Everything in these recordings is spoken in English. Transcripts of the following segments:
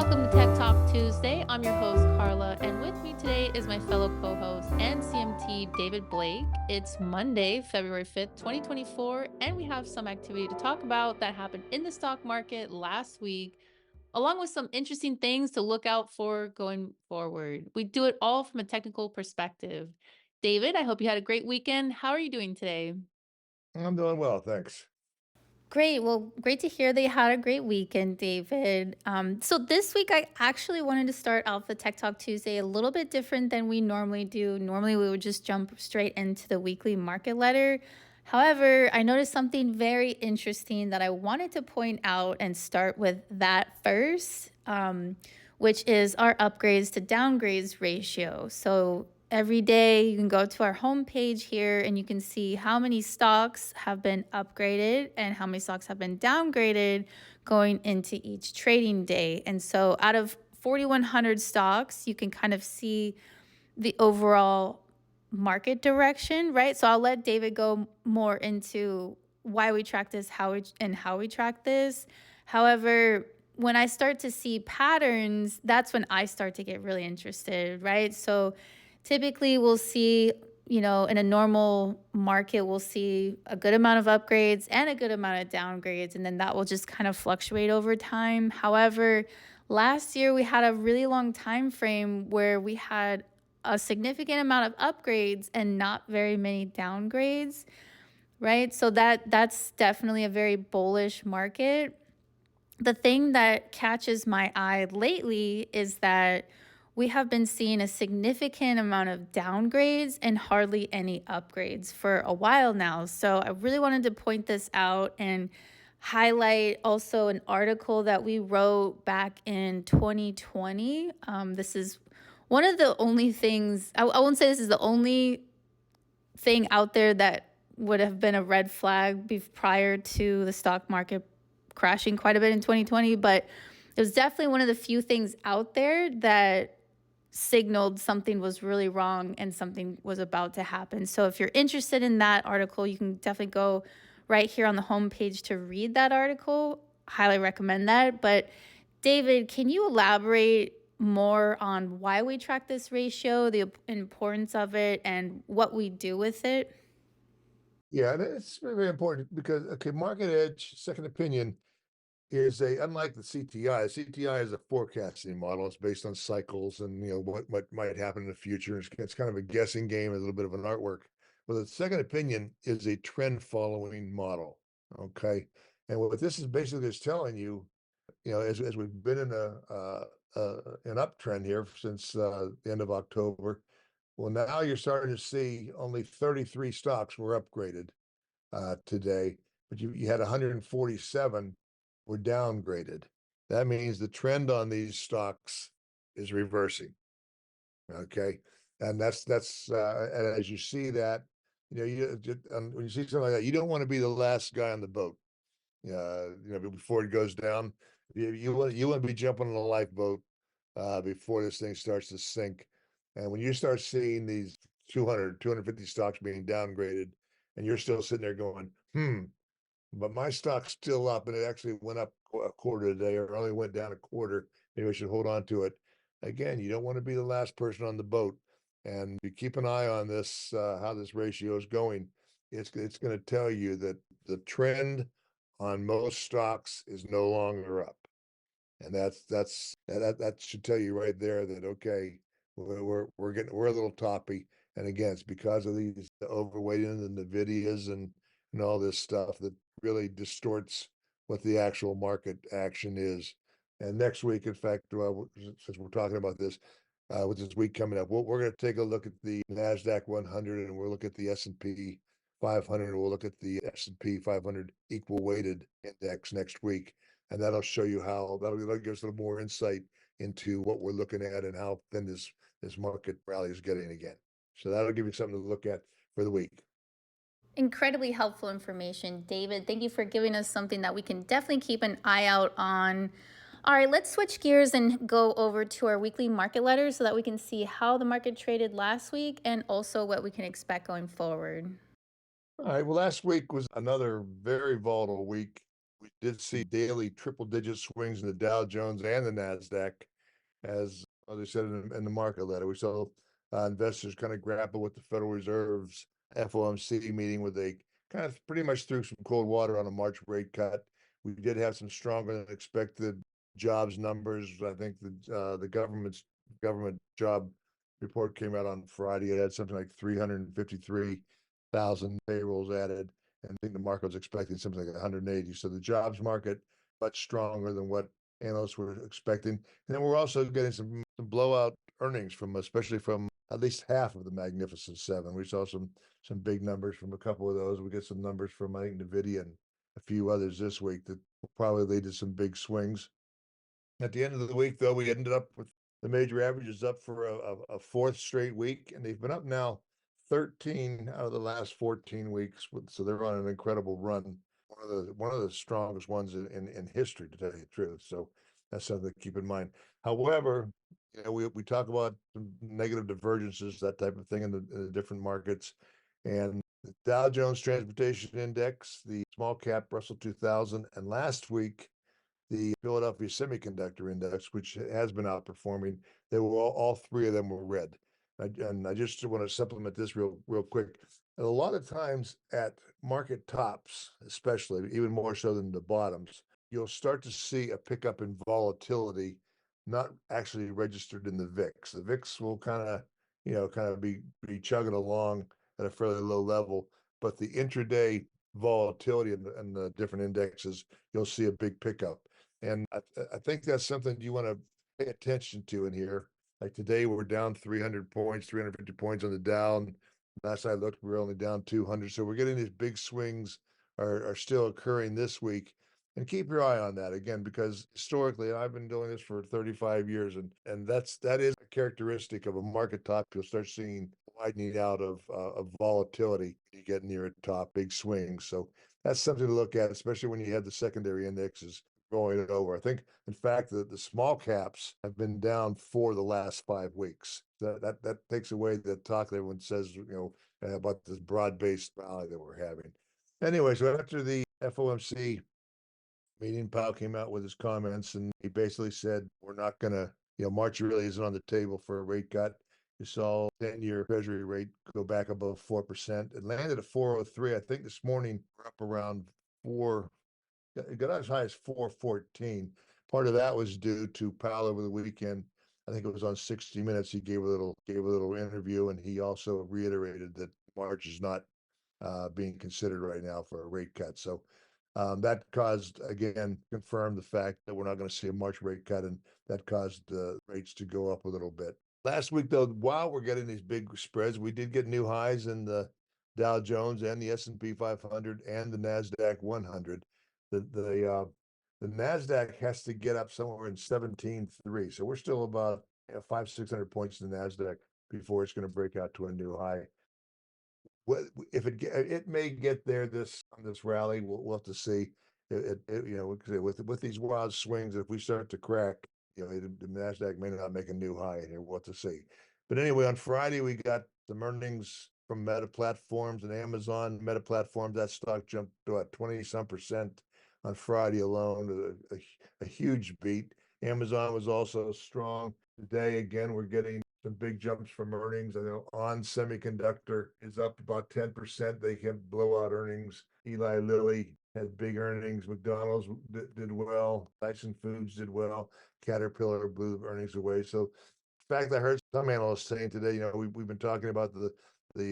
welcome to Tech Talk Tuesday. I'm your host, Carla, and with me today is my fellow co host and CMT, David Blake. It's Monday, February 5th, 2024, and we have some activity to talk about that happened in the stock market last week, along with some interesting things to look out for going forward. We do it all from a technical perspective. David, I hope you had a great weekend. How are you doing today? I'm doing well, thanks. Great. Well, great to hear they had a great weekend, David. So this week, I actually wanted to start off the Tech Talk Tuesday a little bit different than we normally do. Normally, we would just jump straight into the weekly market letter. However, I noticed something very interesting that I wanted to point out and start with that first, which is our upgrades to downgrades ratio. So every day you can go to our homepage here and you can see how many stocks have been upgraded and how many stocks have been downgraded going into each trading day. And so out of 4,100 stocks, you can kind of see the overall market direction, right? So I'll let David go more into why we track this, how we track this. However, when I start to see patterns, that's when I start to get really interested, right? So typically we'll see, in a normal market, we'll see a good amount of upgrades and a good amount of downgrades, and then that will just kind of fluctuate over time. However, last year we had a really long time frame where we had a significant amount of upgrades and not very many downgrades, right? So that's definitely a very bullish market. The thing that catches my eye lately is that we have been seeing a significant amount of downgrades and hardly any upgrades for a while now. So I really wanted to point this out and highlight also an article that we wrote back in 2020. This is one of the only things, I won't say this is the only thing out there that would have been a red flag prior to the stock market crashing quite a bit in 2020, but it was definitely one of the few things out there that signaled something was really wrong and something was about to happen. So if you're interested in that article, you can definitely go right here on the homepage to read that article. Highly recommend that. But David, can you elaborate more on why we track this ratio, the importance of it, and what we do with it? Yeah, and it's very, very important because Market Edge second opinion is unlike the CTI. CTI is a forecasting model. It's based on cycles and what might happen in the future. It's kind of a guessing game, a little bit of an artwork. Well, the second opinion is a trend following model. Okay, and what this is basically is telling you, as we've been in an uptrend here since the end of October. Well, now you're starting to see only 33 stocks were upgraded today, but you had 147 were downgraded. That means the trend on these stocks is reversing. Okay, and and as you see that, when you see something like that, you don't want to be the last guy on the boat. Before it goes down, you want to be jumping on a lifeboat before this thing starts to sink. And when you start seeing these 250 stocks being downgraded, and you're still sitting there going, but my stock's still up, and it actually went up a quarter today, or only went down a quarter. Maybe I should hold on to it. Again, you don't want to be the last person on the boat, and you keep an eye on this, how this ratio is going. It's going to tell you that the trend on most stocks is no longer up. And that should tell you right there that, okay, we're a little toppy. And again, it's because of these the overweighting and the Nvidias and all this stuff that really distorts what the actual market action is. And next week, in fact, since we're talking about this, with this week coming up, we're going to take a look at the Nasdaq 100, and we'll look at the S&P 500, and we'll look at the S&P 500 equal weighted index next week, and that'll give us a little more insight into what we're looking at and how thin this market rally is getting again. So that'll give you something to look at for the week. Incredibly helpful information, David. Thank you for giving us something that we can definitely keep an eye out on. All right, let's switch gears and go over to our weekly market letter so that we can see how the market traded last week and also what we can expect going forward. All right. Well, last week was another very volatile week. We did see daily triple-digit swings in the Dow Jones and the Nasdaq, as they said in the market letter. We saw investors kind of grapple with the Federal Reserve's FOMC meeting, where they kind of pretty much threw some cold water on a March rate cut. We did have some stronger than expected jobs numbers. I think the government job report came out on Friday. It had something like 353,000 payrolls added, and I think the market was expecting something like 180. So the jobs market much stronger than what analysts were expecting. And then we're also getting some blowout earnings from, especially from at least half of the Magnificent Seven. We saw some big numbers from a couple of those. We get some numbers from, I think, Nvidia and a few others this week that will probably lead to some big swings. At the end of the week, though, we ended up with the major averages up for a fourth straight week, and they've been up now 13 out of the last 14 weeks. So they're on an incredible run. One of the strongest ones in history, to tell you the truth. So that's something to keep in mind. However, we talk about some negative divergences, that type of thing in the different markets. And the Dow Jones Transportation Index, the small cap Russell 2000, and last week the Philadelphia Semiconductor Index, which has been outperforming. They were all three of them were red. And I just want to supplement this real quick. A lot of times at market tops, especially even more so than the bottoms, you'll start to see a pickup in volatility, not actually registered in the VIX. The VIX will kind of be chugging along at a fairly low level, but the intraday volatility in the different indexes, you'll see a big pickup. And I think that's something you want to pay attention to in here. Like today, we're down 300 points, 350 points on the Dow. And last I looked, we were only down 200. So we're getting these big swings are still occurring this week. And keep your eye on that again, because historically, I've been doing this for 35 years, and that is a characteristic of a market top. You'll start seeing widening out of volatility. You get near a top, big swings. So that's something to look at, especially when you have the secondary indexes going it over. I think, in fact, the small caps have been down for the last 5 weeks. That takes away the talk that everyone says, about this broad-based rally that we're having. Anyway, so after the FOMC meeting, Powell came out with his comments, and he basically said, we're not going to, March really isn't on the table for a rate cut. You saw 10-year Treasury rate go back above 4%. It landed at 403. I think this morning we're up around 4. It got as high as 414. Part of that was due to Powell over the weekend. I think it was on 60 Minutes. He gave a little interview, and he also reiterated that March is not being considered right now for a rate cut. So that confirmed the fact that we're not going to see a March rate cut, and that caused the rates to go up a little bit. Last week, though, while we're getting these big spreads, we did get new highs in the Dow Jones and the S&P 500 and the Nasdaq 100. The Nasdaq has to get up somewhere in 17.3, so we're still about 500-600 points in the Nasdaq before it's going to break out to a new high. What if it may get there on this rally? We'll have to see. With these wild swings, if we start to crack, the Nasdaq may not make a new high here. We'll have to see. But anyway, on Friday we got some earnings from Meta Platforms and Amazon. Meta Platforms, that stock jumped to about 20-some% on Friday alone, a huge beat. Amazon was also strong. Today, again, we're getting some big jumps from earnings. I know On Semiconductor is up about 10%. They can blow out earnings. Eli Lilly had big earnings. McDonald's did well. Tyson Foods did well. Caterpillar blew the earnings away. So, in fact, I heard some analysts saying today, we've been talking about the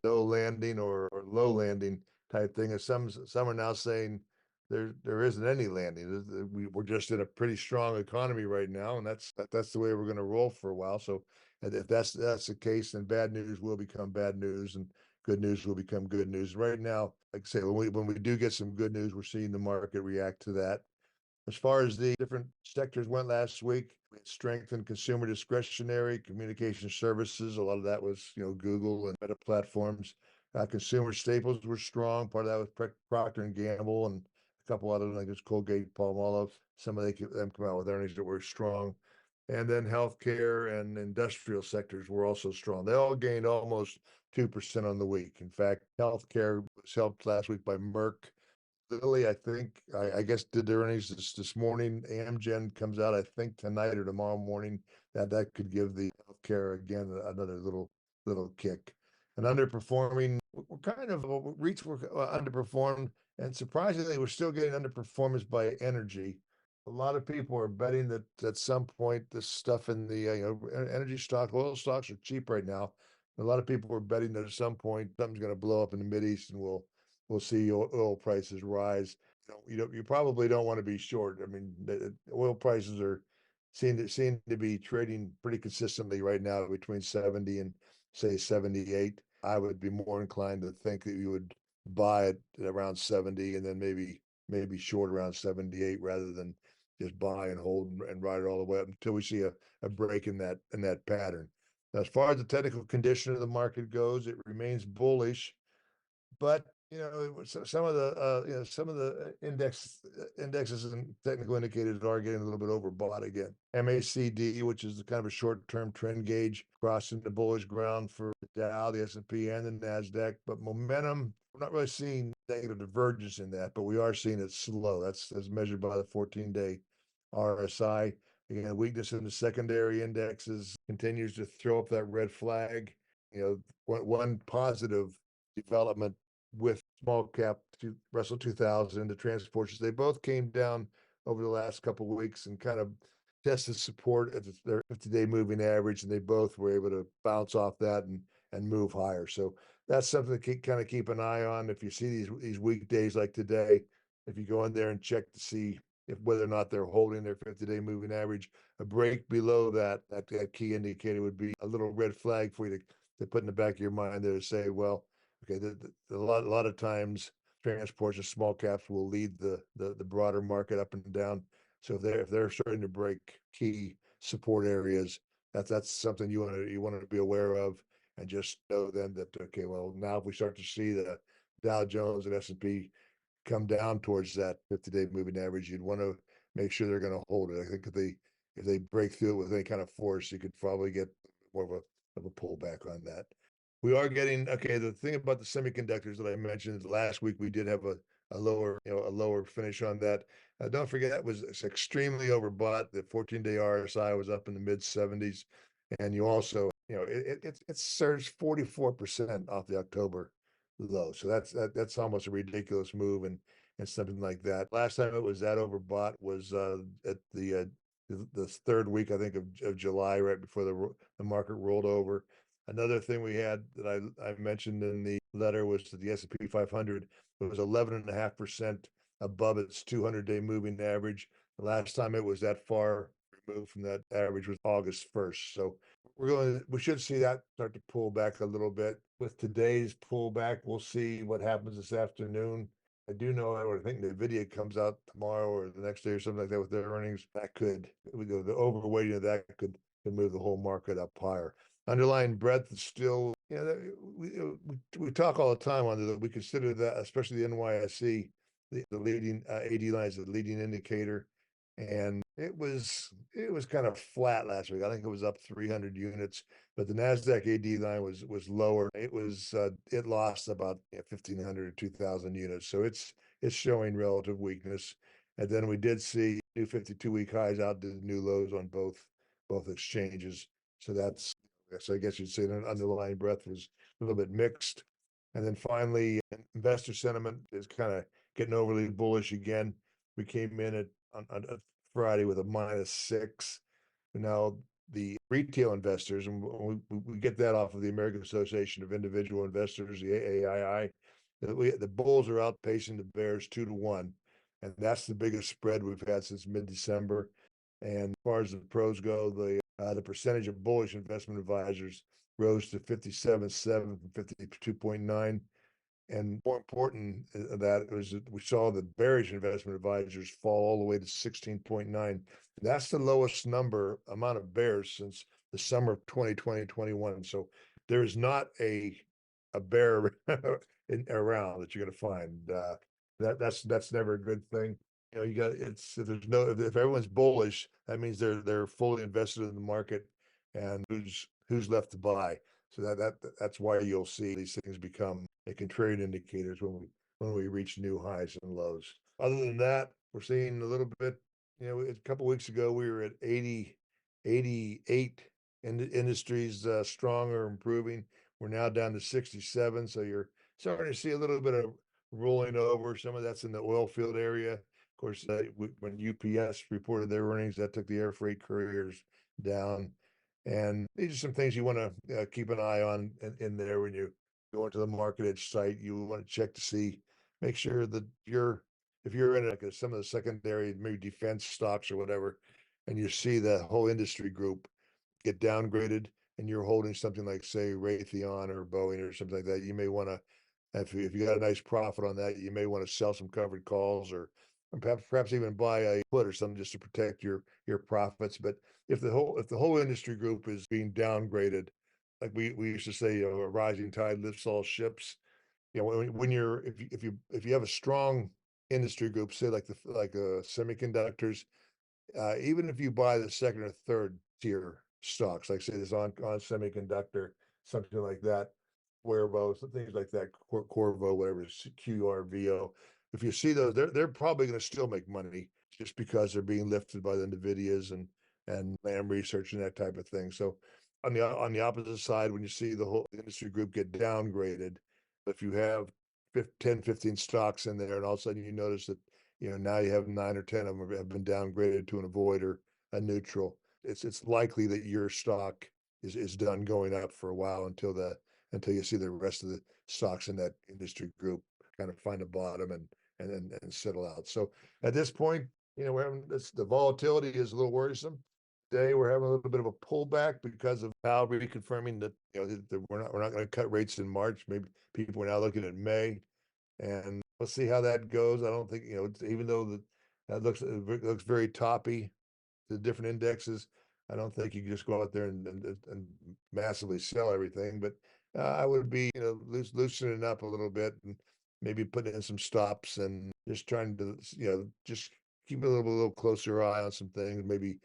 no landing or low landing type thing, and some are now saying there isn't any landing. We're just in a pretty strong economy right now, and that's the way we're going to roll for a while. So, and if that's the case, then bad news will become bad news, and good news will become good news. Right now, like I say, when we do get some good news, we're seeing the market react to that. As far as the different sectors went last week, we had strength in consumer discretionary, communication services. A lot of that was, Google and Meta Platforms. Consumer staples were strong. Part of that was Procter and Gamble, and a couple other, like it's Colgate, Palmolive. Some of them come out with earnings that were strong. And then healthcare and industrial sectors were also strong. They all gained almost 2% on the week. In fact, healthcare was helped last week by Merck. Lilly, I think, I guess did their earnings this morning. Amgen comes out, I think tonight or tomorrow morning. That could give the healthcare again another little kick. And underperforming, we're kind of REITs were underperformed, and surprisingly, we're still getting underperformance by energy. A lot of people are betting that at some point this stuff in the energy stock, oil stocks are cheap right now. A lot of people are betting that at some point something's going to blow up in the Mid East, and we'll see oil prices rise. You probably don't want to be short. I mean, the oil prices are seem to be trading pretty consistently right now between 70 and say 78. I would be more inclined to think that you would buy it at around 70 and then maybe short around 78 rather than just buy and hold and ride it all the way up until we see a break in that pattern. As far as the technical condition of the market goes, it remains bullish, but, some of the, some of the indexes and technical indicators are getting a little bit overbought again. MACD, which is the kind of a short-term trend gauge, crossing the bullish ground for the Dow, the S&P, and the Nasdaq. But momentum, we're not really seeing negative divergence in that, but we are seeing it slow. That's measured by the 14-day RSI. Again, weakness in the secondary indexes continues to throw up that red flag. One positive development with small cap to Russell 2000, the transports, they both came down over the last couple of weeks and kind of tested support at their 50-day moving average, and they both were able to bounce off that and move higher. So that's something to kind of keep an eye on. If you see these weekdays like today, if you go in there and check to see if whether or not they're holding their 50-day moving average, a break below that key indicator would be a little red flag for you to put in the back of your mind there to say, well, okay, a lot of times transports and small caps will lead the broader market up and down. So if they're starting to break key support areas, that's something you want to be aware of, and just know then that, okay, well, now if we start to see the Dow Jones and S&P come down towards that 50-day moving average, you'd want to make sure they're going to hold it. I think if they break through it with any kind of force, you could probably get more of a pullback on that. We are getting okay. The thing about the semiconductors that I mentioned last week, we did have a lower finish on that. Don't forget that was extremely overbought. The 14-day RSI was up in the mid 70s, and you also, it surged 44% off the October low. So that's almost a ridiculous move, and something like that. Last time it was that overbought was at the third week, I think, of July, right before the market rolled over. Another thing we had that I mentioned in the letter was that the S&P 500 was 11.5% above its 200-day moving average. The last time it was that far removed from that average was August 1st. So we should see that start to pull back a little bit. With today's pullback, we'll see what happens this afternoon. I do know, I think NVIDIA comes out tomorrow or the next day or something like that with their earnings. That could, the overweighting of that could move the whole market up higher. Underlying breadth is still, we talk all the time on that. We consider that, especially the NYSE, the leading AD line is the leading indicator, and it was kind of flat last week. I think it was up 300 units, but the Nasdaq AD line was lower. It lost about 1,500 or 2,000 units, so it's showing relative weakness. And then we did see new 52-week highs outdid new lows on both exchanges. So I guess you'd say the underlying breadth was a little bit mixed. And then finally, investor sentiment is kind of getting overly bullish again. We came in on Friday with a -6. Now, the retail investors, and we get that off of the American Association of Individual Investors, the AAII, the bulls are outpacing the bears 2-1. And that's the biggest spread we've had since mid-December. And as far as the pros go, the percentage of bullish investment advisors rose to 57.7 from 52.9. And more important that was that we saw the bearish investment advisors fall all the way to 16.9. That's the lowest amount of bears since the summer of 2021. So there is not a bear around that you're going to find. That's never a good thing. You got it's if there's no if everyone's bullish, that means they're fully invested in the market, and who's left to buy. So that's why you'll see these things become a contrarian indicators when we reach new highs and lows. Other than that, we're seeing a little bit, a couple weeks ago, we were at 80, 88 industries, strong or improving. We're now down to 67. So you're starting to see a little bit of rolling over. Some of that's in the oil field area. Of course, when UPS reported their earnings, that took the air freight couriers down. And these are some things you want to keep an eye on in there when you go into the MarketEdge site. You want to check to see, make sure that if you're in like some of the secondary, maybe defense stocks or whatever, and you see the whole industry group get downgraded and you're holding something like, say, Raytheon or Boeing or something like that, you may want to, if you got a nice profit on that, you may want to sell some covered calls or perhaps even buy a put or something just to protect your profits. But if the whole industry group is being downgraded, like we used to say, a rising tide lifts all ships. When you're if you have a strong industry group, say semiconductors, even if you buy the second or third tier stocks, like say this on semiconductor, something like that, Wearable, some things like that, Corvo, whatever, QRVO. If you see those, they're probably going to still make money just because they're being lifted by the Nvidias and Lam Research and that type of thing. So on the opposite side, when you see the whole industry group get downgraded, if you have 10, 15 stocks in there, and all of a sudden you notice that now you have 9 or 10 of them have been downgraded to an avoid or a neutral. It's likely that your stock is done going up for a while until you see the rest of the stocks in that industry group kind of find a bottom and settle out. So at this point, we're having this the volatility is a little worrisome. Today we're having a little bit of a pullback because of Powell reconfirming that that we're not going to cut rates in March. Maybe people are now looking at May, and we'll see how that goes. I don't think even though that looks very toppy, the different indexes. I don't think you can just go out there and massively sell everything, but I would be, loosening up a little bit and maybe putting in some stops and just trying to, just keep a little closer eye on some things. Maybe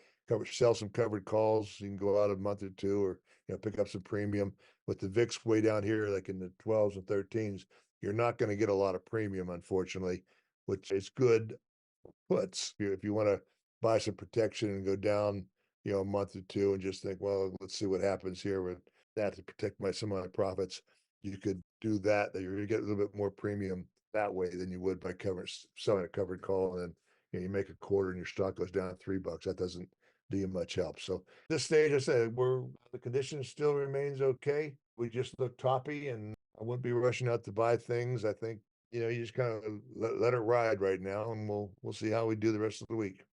sell some covered calls. You can go out a month or two, or pick up some premium. With the VIX way down here, like in the 12s and 13s, you're not going to get a lot of premium, unfortunately, which is good puts. If you want to buy some protection and go down, a month or two and just think, well, let's see what happens here with that to protect some of my profits. You could do that. That you're going to get a little bit more premium that way than you would by selling a covered call, and then you make a quarter and your stock goes down $3. That doesn't do you much help. So this stage, I said, the condition still remains okay. We just look toppy, and I wouldn't be rushing out to buy things. I think you just kind of let it ride right now, and we'll see how we do the rest of the week.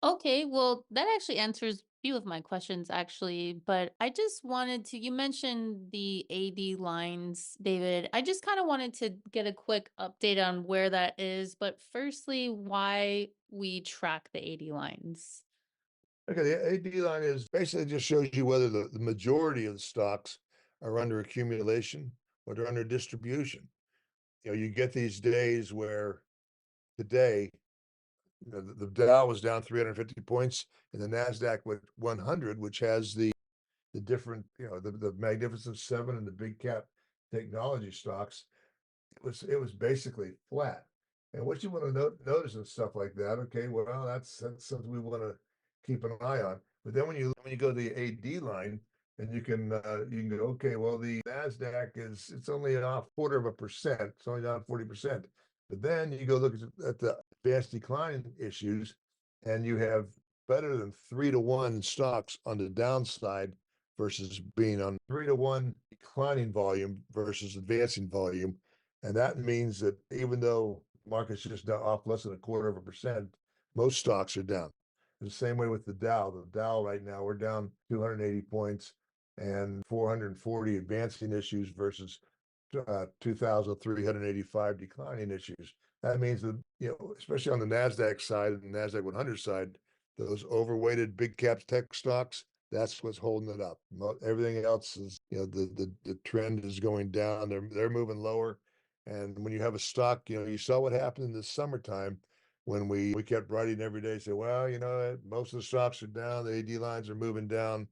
Okay, well, that actually answers a few of my questions, actually. But I just wanted to, you mentioned the AD lines, David. I just kind of wanted to get a quick update on where that is. But firstly, why we track the AD lines. Okay, the AD line is basically just shows you whether the majority of the stocks are under accumulation or they're under distribution. You get these days where today the Dow was down 350 points, and the Nasdaq with 100, which has the different, the Magnificent Seven and the big cap technology stocks, it was basically flat. And what you want to notice and stuff like that, okay, well, that's something we want to keep an eye on. But then when you go to the AD line, and you can go, okay, well, the Nasdaq it's only off 1/4%. It's only down 40%. But then you go look at the advanced decline issues, and you have better than 3 to 1 stocks on the downside versus being on 3 to 1 declining volume versus advancing volume. And that means that even though market's just off less than 1/4%, most stocks are down. The same way with the Dow. The Dow right now, we're down 280 points and 440 advancing issues versus 2,385 declining issues. That means that, especially on the NASDAQ side and the NASDAQ 100 side, those overweighted big cap tech stocks, that's what's holding it up. Everything else is, the trend is going down. They're moving lower. And when you have a stock, you saw what happened in the summertime when we kept writing every day, say, well, most of the stocks are down, the AD lines are moving down,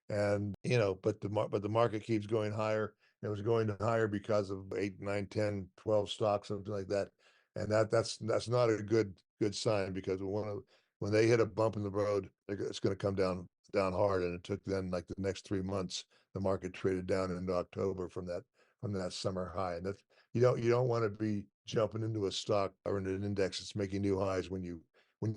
and but the market keeps going higher. It was going higher because of 8, 9, 10, 12 stocks, something like that. And that's not a good sign because when they hit a bump in the road, it's going to come down hard. And it took then like the next 3 months, the market traded down into October from that summer high. And that's you don't want to be jumping into a stock or in an index that's making new highs when you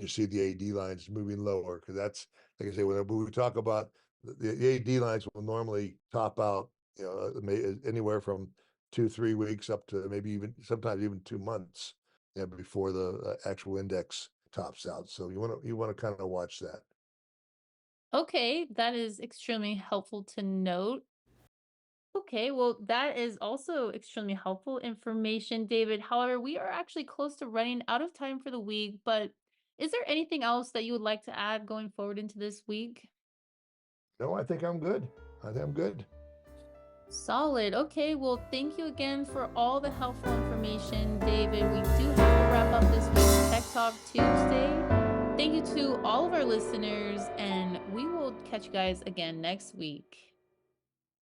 see the AD lines moving lower, because that's like I say, when we talk about the AD lines will normally top out, anywhere from 2, 3 weeks up to maybe even sometimes even 2 months, before the actual index tops out. So you want to kind of watch that. Okay, that is extremely helpful to note. Okay, well, that is also extremely helpful information, David. However, we are actually close to running out of time for the week, but is there anything else that you would like to add going forward into this week? No, I think I'm good. I think I'm good. Solid. Okay, well, thank you again for all the helpful information, David. We do have to wrap up this week's Tech Talk Tuesday. Thank you to all of our listeners, and we will catch you guys again next week.